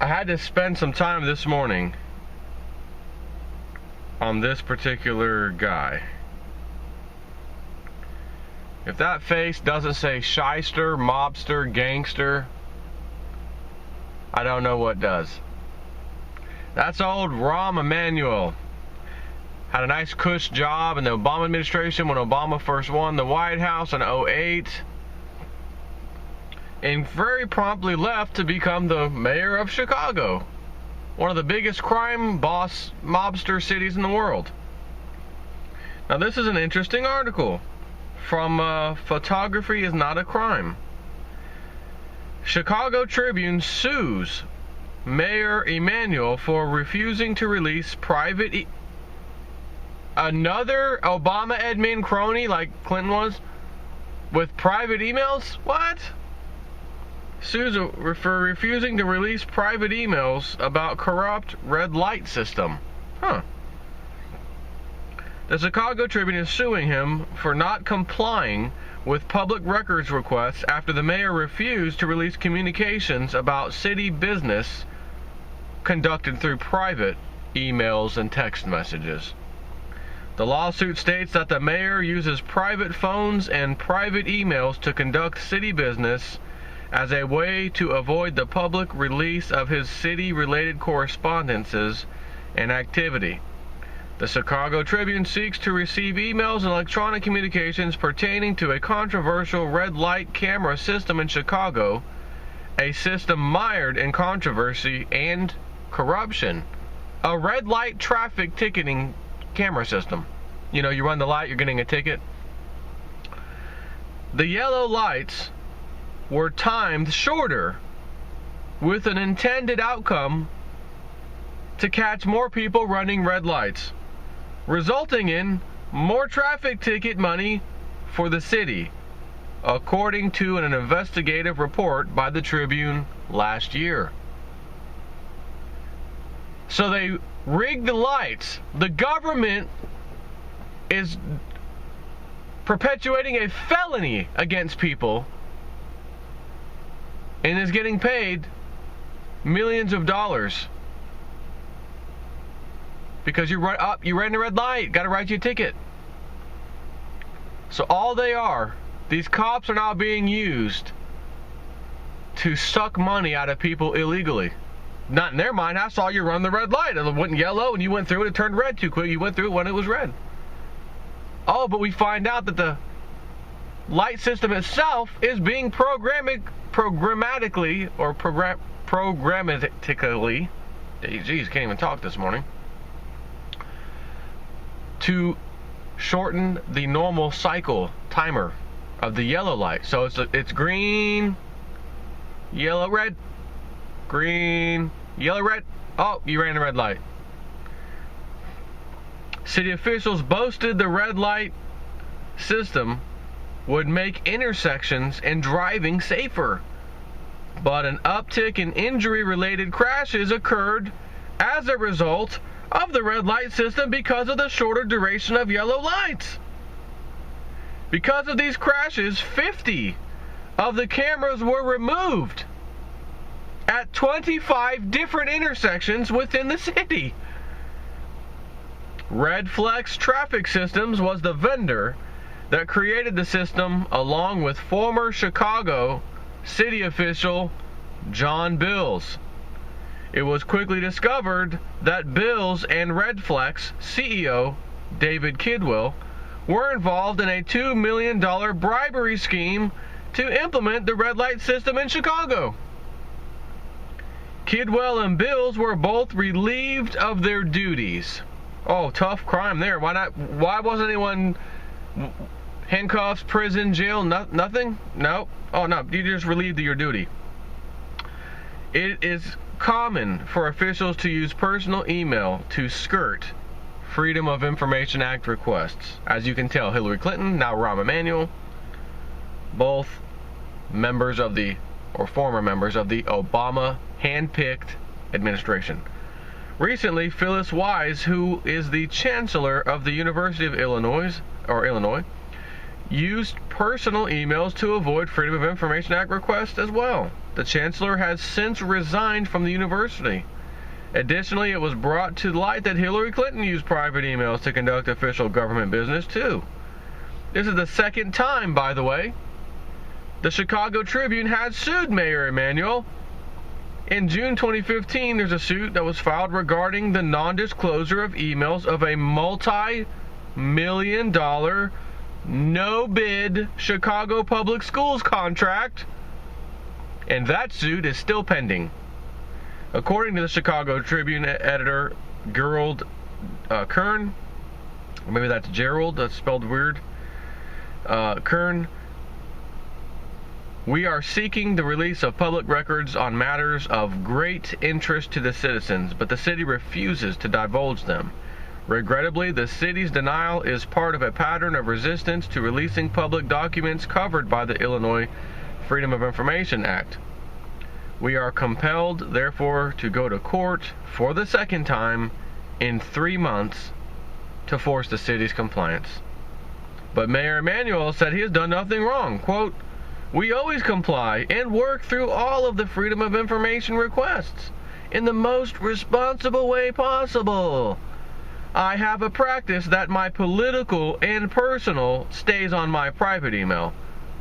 I had to spend some time this morning on this particular guy. If that face doesn't say shyster, mobster, gangster, I don't know what does. That's old Rahm Emanuel. Had a nice cush job in the Obama administration when Obama first won the White House in 2008. And very promptly left to become the mayor of Chicago, one of the biggest crime boss mobster cities in the world. Now this is an interesting article from Photography is Not a Crime. Chicago Tribune sues Mayor Emanuel for refusing to release private another Obama admin crony like Clinton was with private emails? What? Sues for refusing to release private emails about corrupt red light system. Huh. The Chicago Tribune is suing him for not complying with public records requests after the mayor refused to release communications about city business conducted through private emails and text messages. The lawsuit states that the mayor uses private phones and private emails to conduct city business as a way to avoid the public release of his city-related correspondences and activity. The Chicago Tribune seeks to receive emails and electronic communications pertaining to a controversial red light camera system in Chicago, a system mired in controversy and corruption. A red light traffic ticketing camera system. You know, you run the light, you're getting a ticket. The yellow lights were timed shorter with an intended outcome to catch more people running red lights, resulting in more traffic ticket money for the city, according to an investigative report by the Tribune last year. So they rigged the lights. The government is perpetuating a felony against people and is getting paid millions of dollars because you ran a red light, got to write you a ticket. So all they are, these cops are now being used to suck money out of people illegally. Not in their mind. I saw you run the red light. It went yellow and you went through it. It turned red too quick. You went through it when it was red. Oh, but we find out that the light system itself is being programmatically, geez, can't even talk this morning, to shorten the normal cycle timer of the yellow light. So it's green, yellow, red, green, yellow, red. Oh, you ran a red light. City officials boasted the red light system would make intersections and driving safer, but an uptick in injury-related crashes occurred as a result of the red light system because of the shorter duration of yellow lights. Because of these crashes, 50 of the cameras were removed at 25 different intersections within the city. Redflex Traffic Systems was the vendor that created the system, along with former Chicago city official John Bills. It was quickly discovered that Bills and Redflex CEO David Kidwell were involved in a $2 million bribery scheme to implement the red light system in Chicago. Kidwell and Bills were both relieved of their duties. Oh, tough crime there. Why not? Why wasn't anyone handcuffs, prison, jail, nothing? No. Oh, no. You just relieved of your duty. It is common for officials to use personal email to skirt Freedom of Information Act requests. As you can tell, Hillary Clinton, now Rahm Emanuel, both members of the, or former members of the Obama hand-picked administration. Recently, Phyllis Wise, who is the chancellor of the University of Illinois, used personal emails to avoid Freedom of Information Act requests as well. The chancellor has since resigned from the university. Additionally, it was brought to light that Hillary Clinton used private emails to conduct official government business, too. This is the second time, by the way, the Chicago Tribune has sued Mayor Emanuel. In June 2015, there's a suit that was filed regarding the non-disclosure of emails of a multi-million-dollar, no-bid Chicago Public Schools contract, and that suit is still pending. According to the Chicago Tribune editor, Gerald Kern, or maybe that's Gerald, that's spelled weird, Kern, we are seeking the release of public records on matters of great interest to the citizens, but the city refuses to divulge them. Regrettably, the city's denial is part of a pattern of resistance to releasing public documents covered by the Illinois Freedom of Information Act. We are compelled, therefore, to go to court for the second time in 3 months to force the city's compliance. But Mayor Emanuel said he has done nothing wrong. Quote, "We always comply and work through all of the Freedom of Information requests in the most responsible way possible. I have a practice that my political and personal stays on my private email,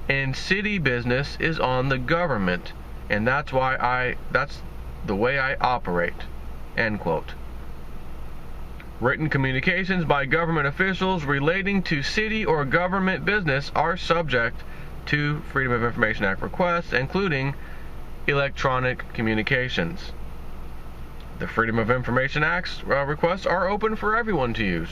and city business is on the government, and that's the way I operate." End quote. Written communications by government officials relating to city or government business are subject to Freedom of Information Act requests, including electronic communications. The Freedom of Information Act requests are open for everyone to use.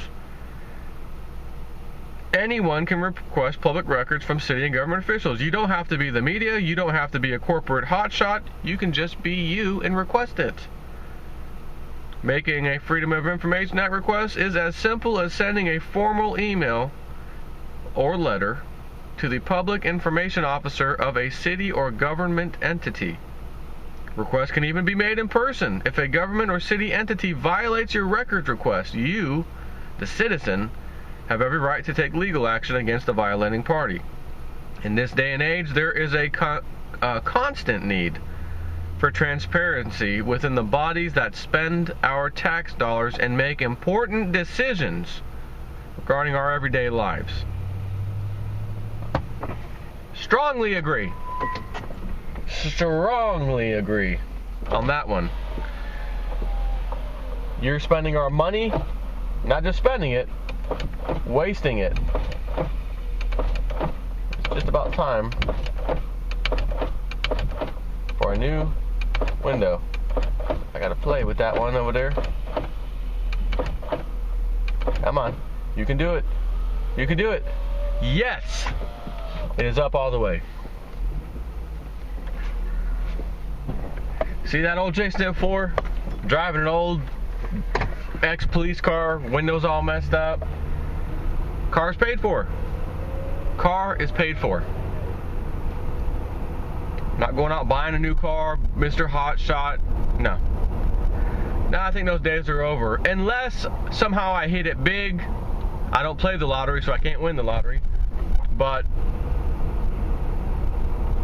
Anyone can request public records from city and government officials. You don't have to be the media. You don't have to be a corporate hotshot. You can just be you and request it. Making a Freedom of Information Act request is as simple as sending a formal email or letter to the public information officer of a city or government entity. Requests can even be made in person. If a government or city entity violates your records request, you, the citizen, have every right to take legal action against the violating party. In this day and age, there is a constant need for transparency within the bodies that spend our tax dollars and make important decisions regarding our everyday lives. Strongly agree. Strongly agree on that one. You're spending our money, not just spending it, wasting it. It's just about time for a new window. I gotta play with that one over there. Come on. You can do it. You can do it. Yes! It is up all the way. See that old J-Step 4? Driving an old ex-police car, windows all messed up. Car's paid for. Car is paid for. Not going out buying a new car, Mr. Hotshot. No. No, I think those days are over. Unless somehow I hit it big. I don't play the lottery, so I can't win the lottery. But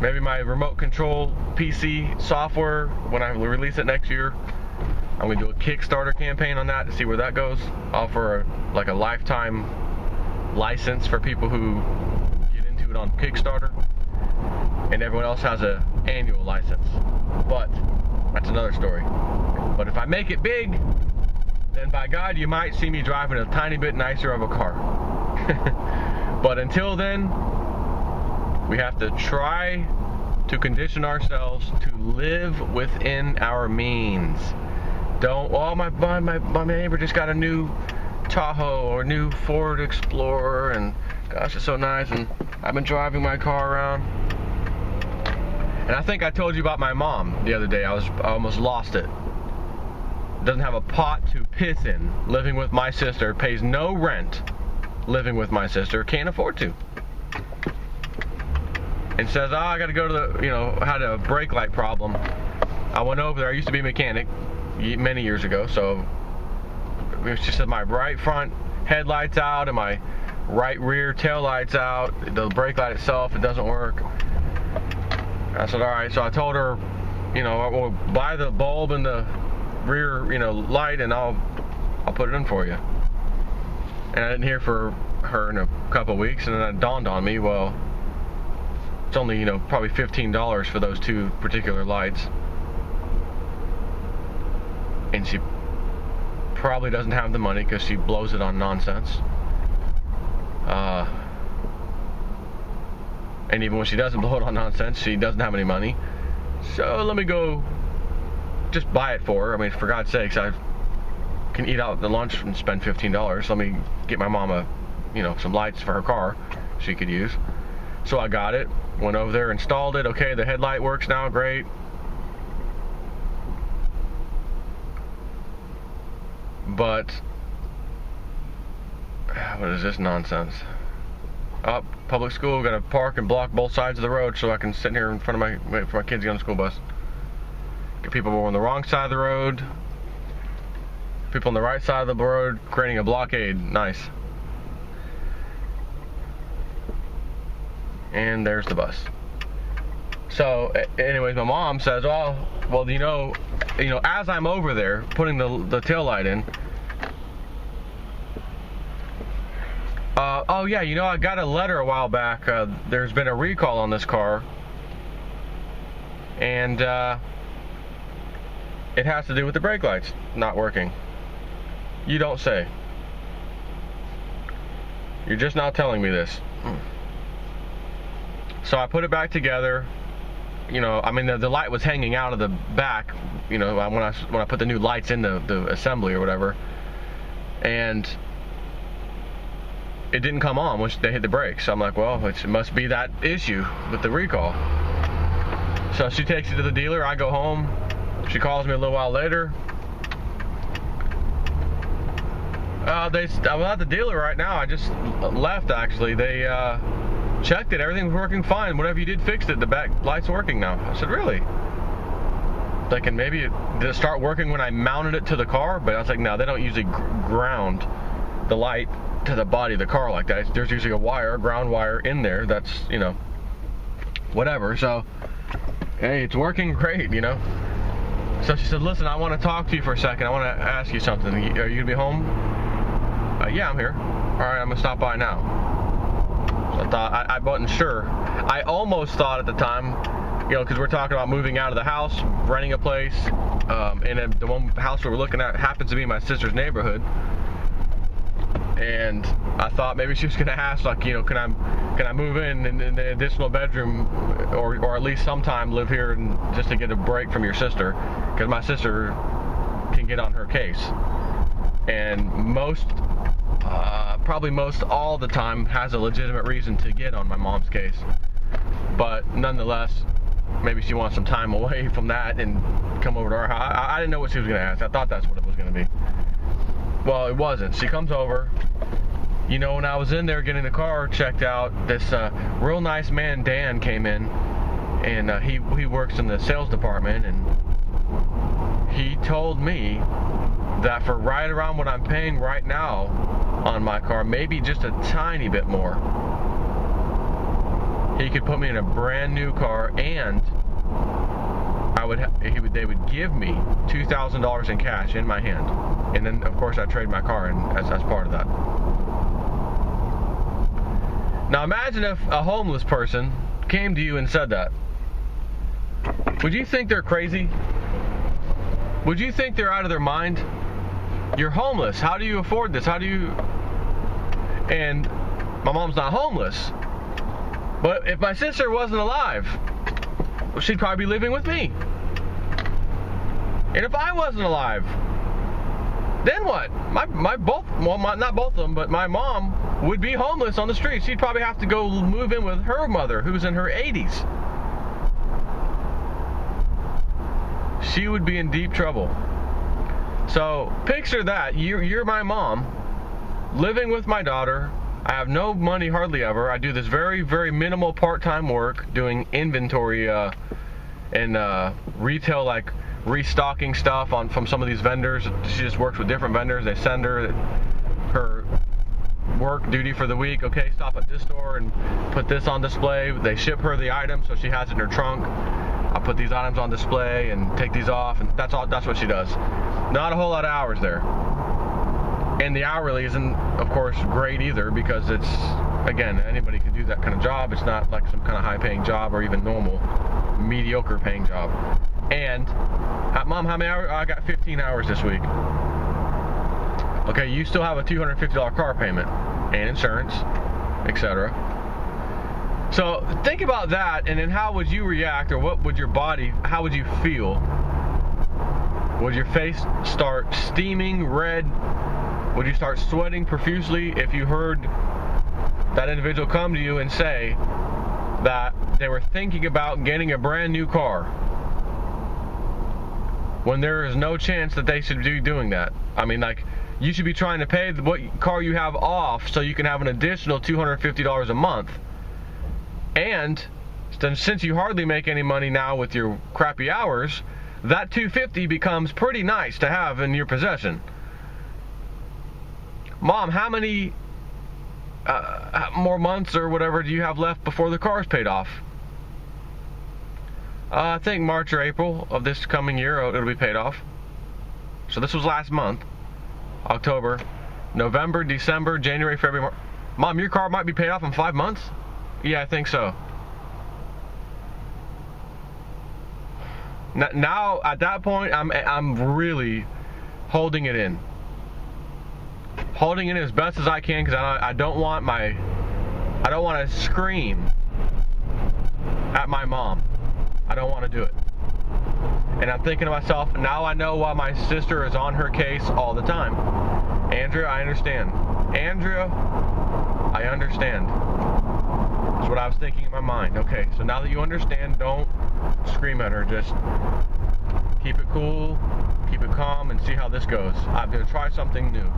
maybe my remote control PC software, when I release it next year, I'm going to do a Kickstarter campaign on that to see where that goes. Offer like a lifetime license for people who get into it on Kickstarter. And everyone else has an annual license. But that's another story. But if I make it big, then by God, you might see me driving a tiny bit nicer of a car. But until then, we have to try to condition ourselves to live within our means. Don't, oh, my neighbor just got a new Tahoe or new Ford Explorer, and gosh, it's so nice, and I've been driving my car around. And I think I told you about my mom the other day. I almost lost it. Doesn't have a pot to piss in, living with my sister, pays no rent, living with my sister, can't afford to. And says, oh, I got to go to the, had a brake light problem. I went over there. I used to be a mechanic many years ago, so she said my right front headlights out and my right rear tail lights out. The brake light itself, it doesn't work. I said, all right. So I told her, we'll buy the bulb in the rear, light, and I'll put it in for you. And I didn't hear from her in a couple of weeks, and then it dawned on me, well, it's only, probably $15 for those 2 particular lights. And she probably doesn't have the money because she blows it on nonsense. And even when she doesn't blow it on nonsense, she doesn't have any money. So let me go just buy it for her. I mean, for God's sakes, I can eat out the lunch and spend $15. Let me get my mama, some lights for her car she could use. So I got it, went over there, installed it. Okay, the headlight works now, great. But what is this nonsense? Public school, gotta park and block both sides of the road so I can sit here in front of wait for my kids to get on the school bus. Get people on the wrong side of the road, people on the right side of the road, creating a blockade. Nice. And there's the bus. So, anyways, my mom says, well, as I'm over there putting the tail light in, oh yeah, I got a letter a while back. There's been a recall on this car, and it has to do with the brake lights not working. You don't say. You're just not telling me this. So I put it back together. The light was hanging out of the back, when I put the new lights in the assembly or whatever, and it didn't come on once they hit the brakes. So I'm like, well, it must be that issue with the recall. So she takes it to the dealer. I go home. She calls me a little while later. I'm at the dealer right now. I just left, actually. They checked it. Everything was working fine. Whatever you did fixed it. The back light's working now. I said, really? Thinking maybe did it start working when I mounted it to the car? But I was like, no, they don't usually ground the light to the body of the car like that. There's usually a ground wire in there that's, whatever. So, hey, it's working great, So she said, listen, I want to talk to you for a second. I want to ask you something. Are you going to be home? Yeah, I'm here. All right, I'm going to stop by now. So I thought, I wasn't sure. I almost thought at the time, because we're talking about moving out of the house, renting a place, and the one house we were looking at happens to be my sister's neighborhood. And I thought maybe she was going to ask, like, can I move in the additional bedroom, or at least sometime live here and just to get a break from your sister, because my sister can get on her case, and probably most all the time has a legitimate reason to get on my mom's case. But nonetheless, maybe she wants some time away from that and come over to our house. I didn't know what she was going to ask. I thought that's what it was going to be. Well, it wasn't. She comes over. When I was in there getting the car checked out, this real nice man, Dan, came in, and he works in the sales department, and he told me that for right around what I'm paying right now on my car, maybe just a tiny bit more, he could put me in a brand new car, and they would give me $2,000 in cash in my hand, and then of course I trade my car in as part of that. Now imagine if a homeless person came to you and said that. Would you think they're crazy? Would you think they're out of their mind? You're homeless. How do you afford this? And my mom's not homeless. But if my sister wasn't alive, well, she'd probably be living with me. And if I wasn't alive, then what? Not both of them, but my mom would be homeless on the street. She'd probably have to go move in with her mother, who's in her 80s. She would be in deep trouble. So picture that. You're my mom, living with my daughter. I have no money hardly ever. I do this very, very minimal part-time work doing inventory and retail, like restocking stuff from some of these vendors. She just works with different vendors. They send her work duty for the week. Okay, stop at this store and put this on display. They ship her the item, so she has it in her trunk. I'll put these items on display and take these off, and that's all. That's what she does. Not a whole lot of hours there. And the hourly isn't, of course, great either, because it's, again, anybody can do that kind of job. It's not like some kind of high-paying job or even normal, mediocre-paying job. And, Mom, how many hours? I got 15 hours this week. Okay, you still have a $250 car payment and insurance, etc. So think about that, and then how would you react, or what would your body, how would you feel? Would your face start steaming red? Would you start sweating profusely if you heard that individual come to you and say that they were thinking about getting a brand new car, when there is no chance that they should be doing that? I mean, like, you should be trying to pay what car you have off so you can have an additional $250 a month. And since you hardly make any money now with your crappy hours, that $250 becomes pretty nice to have in your possession. Mom, how many more months or whatever do you have left before the car's paid off? I think March or April of this coming year it'll be paid off. So this was last month. October, November, December, January, February, March. Mom, your car might be paid off in 5 months? Yeah, I think so. Now, at that point, I'm really holding it in. Holding it in as best as I can, because I don't want to scream at my mom. I don't want to do it. And I'm thinking to myself, now I know why my sister is on her case all the time. Andrea, I understand. Andrea, I understand. That's what I was thinking in my mind. Okay, so now that you understand, don't scream at her. Just keep it cool, keep it calm, and see how this goes. I'm going to try something new.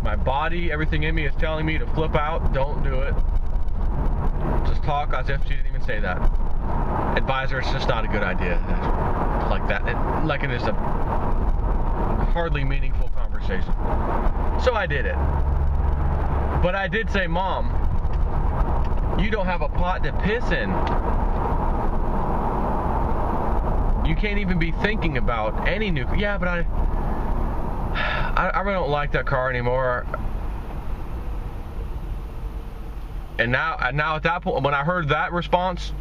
My body, everything in me is telling me to flip out. Don't do it. Just talk as if she didn't even say that. Advise her it's just not a good idea. Like that. Like it is a hardly meaningful conversation. So I did it. But I did say, Mom, you don't have a pot to piss in. You can't even be thinking about any new... Yeah, but I really don't like that car anymore. And now at that point, when I heard that response,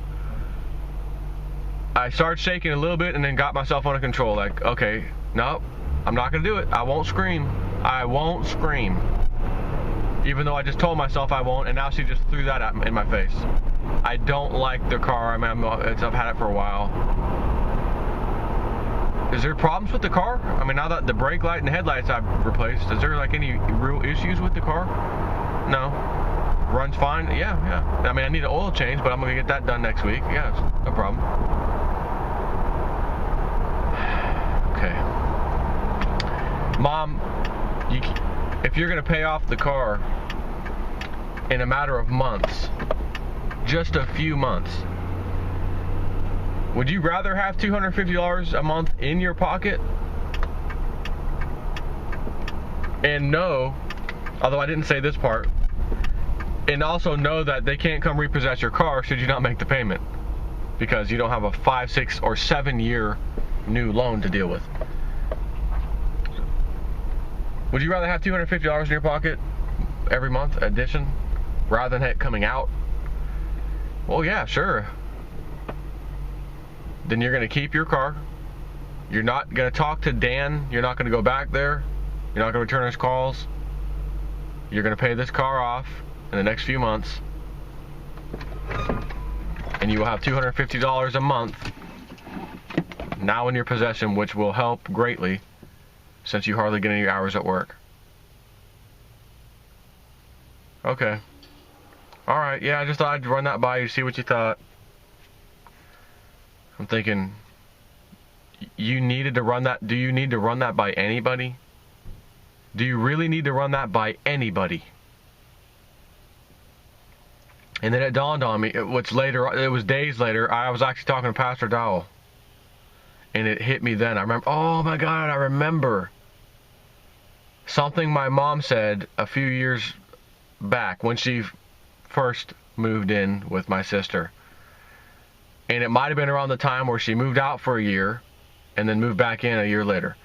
I started shaking a little bit and then got myself under control. Like, okay, no, I'm not going to do it. I won't scream. I won't scream. Even though I just told myself I won't, and now she just threw that in my face. I don't like the car. I mean, I've had it for a while. Is there problems with the car? I mean, now that the brake light and the headlights I've replaced, is there like any real issues with the car? No. Runs fine? Yeah. I mean, I need an oil change, but I'm going to get that done next week. Yeah, no problem. Okay. Mom, if you're going to pay off the car in a matter of months, just a few months, would you rather have $250 a month in your pocket? And know, although I didn't say this part, and also know that they can't come repossess your car should you not make the payment, because you don't have a 5, 6, or 7 year new loan to deal with. Would you rather have $250 in your pocket every month, addition, rather than it coming out? Well, yeah, sure. Then you're going to keep your car. You're not going to talk to Dan. You're not going to go back there. You're not going to return his calls. You're going to pay this car off in the next few months. And you will have $250 a month now in your possession, which will help greatly since you hardly get any hours at work. Okay. Alright, yeah, I just thought I'd run that by you, see what you thought. I'm thinking, you needed to run that. Do you need to run that by anybody? Do you really need to run that by anybody? And then it dawned on me, it was days later, I was actually talking to Pastor Dowell. And it hit me then. I remember, oh my God, I remember something my mom said a few years back when she first moved in with my sister. And it might have been around the time where she moved out for a year and then moved back in a year later.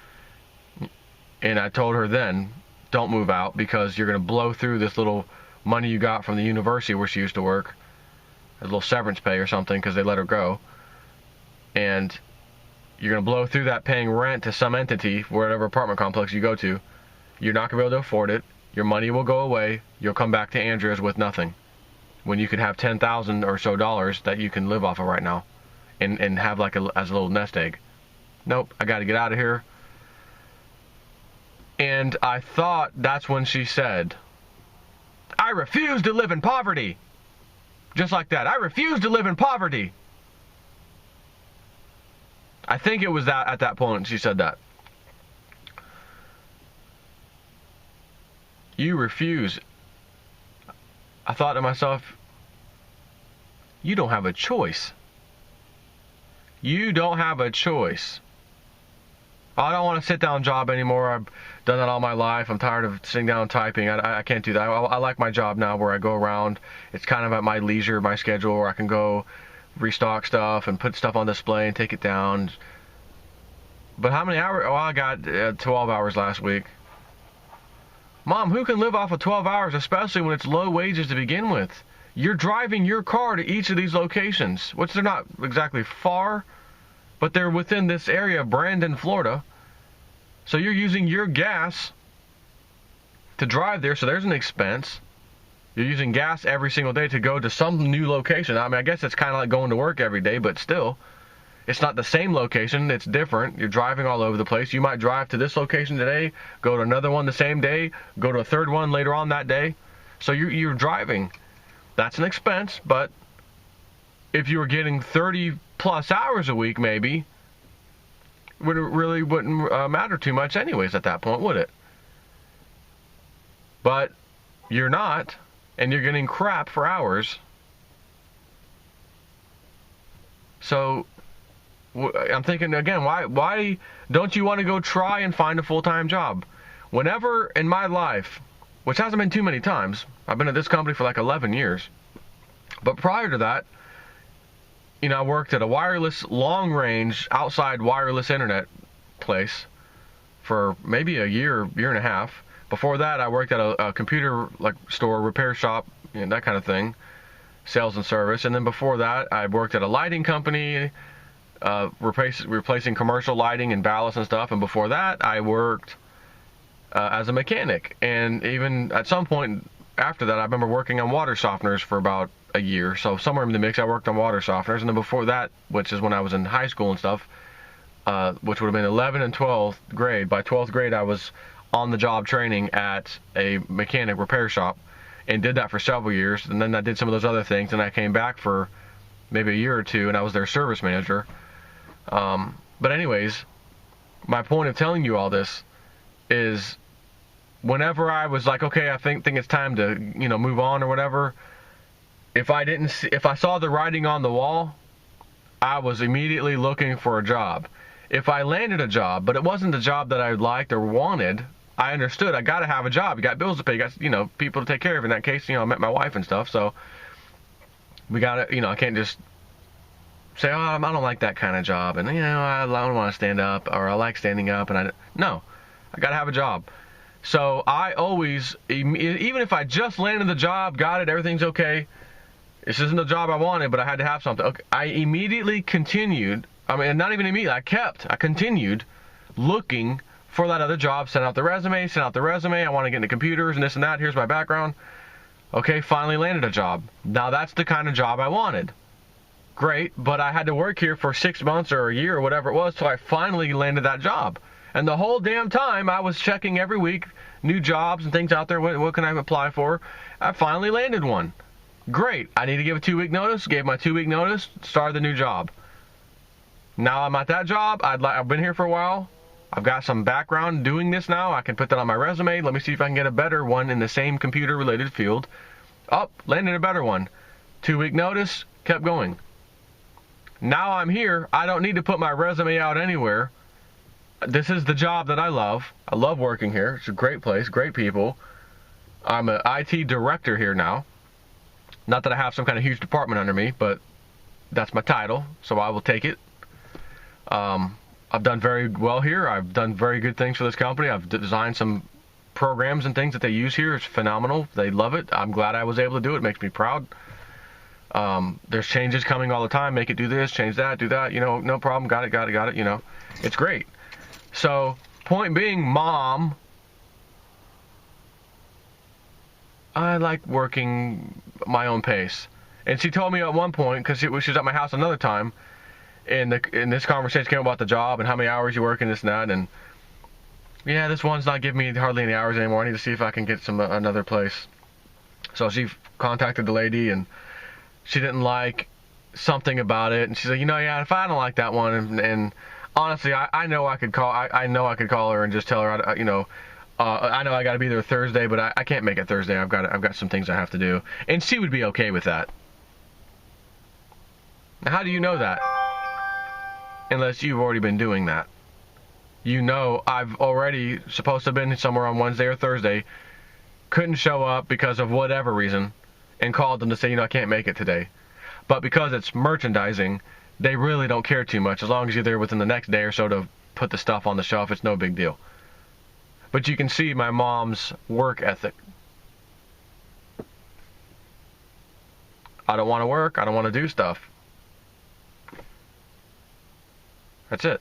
And I told her then, don't move out because you're going to blow through this little money you got from the university where she used to work, a little severance pay or something because they let her go. And you're going to blow through that paying rent to some entity, whatever apartment complex you go to. You're not going to be able to afford it. Your money will go away. You'll come back to Andrea's with nothing, when you could have $10,000 or so that you can live off of right now and have like as a little nest egg. Nope, I got to get out of here. And I thought that's when she said, I refuse to live in poverty. Just like that. I refuse to live in poverty. I think it was that at that point she said that. You refuse. I thought to myself, you don't have a choice. You don't have a choice. I don't want a sit-down job anymore. I've done that all my life. I'm tired of sitting down typing. I can't do that. I like my job now where I go around. It's kind of at my leisure, my schedule, where I can go restock stuff and put stuff on display and take it down. But how many hours? Oh, I got 12 hours last week. Mom, who can live off of 12 hours, especially when it's low wages to begin with? You're driving your car to each of these locations, which they're not exactly far, but they're within this area of Brandon, Florida. So you're using your gas to drive there, so there's an expense. You're using gas every single day to go to some new location. I mean, I guess it's kind of like going to work every day, but still, it's not the same location. It's different. You're driving all over the place. You might drive to this location today, go to another one the same day, go to a third one later on that day. So you're driving. That's an expense, but if you were getting 30 plus hours a week, maybe, it really wouldn't matter too much anyways at that point, would it? But you're not, and you're getting crap for hours. So I'm thinking again, why don't you want to go try and find a full-time job? Whenever in my life, which hasn't been too many times, I've been at this company for like 11 years, but prior to that, you know, I worked at a wireless, long-range, outside wireless internet place for maybe a year and a half. Before that, I worked at a computer store, repair shop, you know, that kind of thing, sales and service. And then before that, I worked at a lighting company, replacing commercial lighting and ballasts and stuff. And before that, I worked as a mechanic. And even at some point after that, I remember working on water softeners for about a year. So somewhere in the mix, I worked on water softeners. And then before that, which is when I was in high school and stuff, which would have been 11th and 12th grade. By 12th grade, I was on the job training at a mechanic repair shop and did that for several years. And then I did some of those other things, and I came back for maybe a year or two, and I was their service manager. But anyways, my point of telling you all this is whenever I was like, okay, I think it's time to, you know, move on or whatever, if I saw the writing on the wall, I was immediately looking for a job. If I landed a job, but it wasn't the job that I liked or wanted, I understood I got to have a job. You got bills to pay, you got, you know, people to take care of. In that case, you know, I met my wife and stuff, so we got to, you know, I can't just say, oh, I don't like that kind of job, and, you know, I don't want to stand up, or I like standing up, and no, I got to have a job. So I always, even if I just landed the job, got it, everything's okay, this isn't the job I wanted, but I had to have something. Okay, I immediately continued, I mean, not even immediately, I continued looking for that other job, sent out the resume, I want to get into computers and this and that, here's my background. Okay, finally landed a job. Now that's the kind of job I wanted. Great, but I had to work here for 6 months or a year or whatever it was till I finally landed that job. And the whole damn time I was checking every week new jobs and things out there, what can I apply for? I finally landed one. Great, I need to give a 2-week notice, gave my 2-week notice, started the new job. Now I'm at that job, I've been here for a while, I've got some background doing this now, I can put that on my resume, let me see if I can get a better one in the same computer related field. Oh, landed a better one. 2-week notice, kept going. Now I'm here, I don't need to put my resume out anywhere. This is the job that I love. I love working here. It's a great place, great people. I'm an IT director here now. Not that I have some kind of huge department under me, but that's my title, so I will take it. I've done very well here. I've done very good things for this company. I've designed some programs and things that they use here. It's phenomenal. They love it. I'm glad I was able to do it. It makes me proud. There's changes coming all the time. Make it do this, change that, do that. You know, no problem. Got it. You know, it's great. So, point being, Mom, I like working my own pace. And she told me at one point, because she was at my house another time, and this conversation came about the job and how many hours you work and this and that, and yeah, this one's not giving me hardly any hours anymore. I need to see if I can get another place. So she contacted the lady, and she didn't like something about it, and she's like, you know, yeah, if I don't like that one, and honestly, I know I could call, I know I could call her and just tell her, you know, I know I got to be there Thursday, but I can't make it Thursday. I've got some things I have to do, and she would be okay with that. Now, how do you know that? Unless you've already been doing that. You know, I've already supposed to have been somewhere on Wednesday or Thursday, couldn't show up because of whatever reason, and called them to say, you know, I can't make it today. But because it's merchandising, they really don't care too much. As long as you're there within the next day or so to put the stuff on the shelf, it's no big deal. But you can see my mom's work ethic. I don't want to work. I don't want to do stuff. That's it.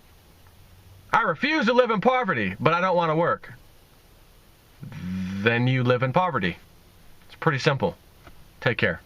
I refuse to live in poverty, but I don't want to work. Then you live in poverty. It's pretty simple. Take care.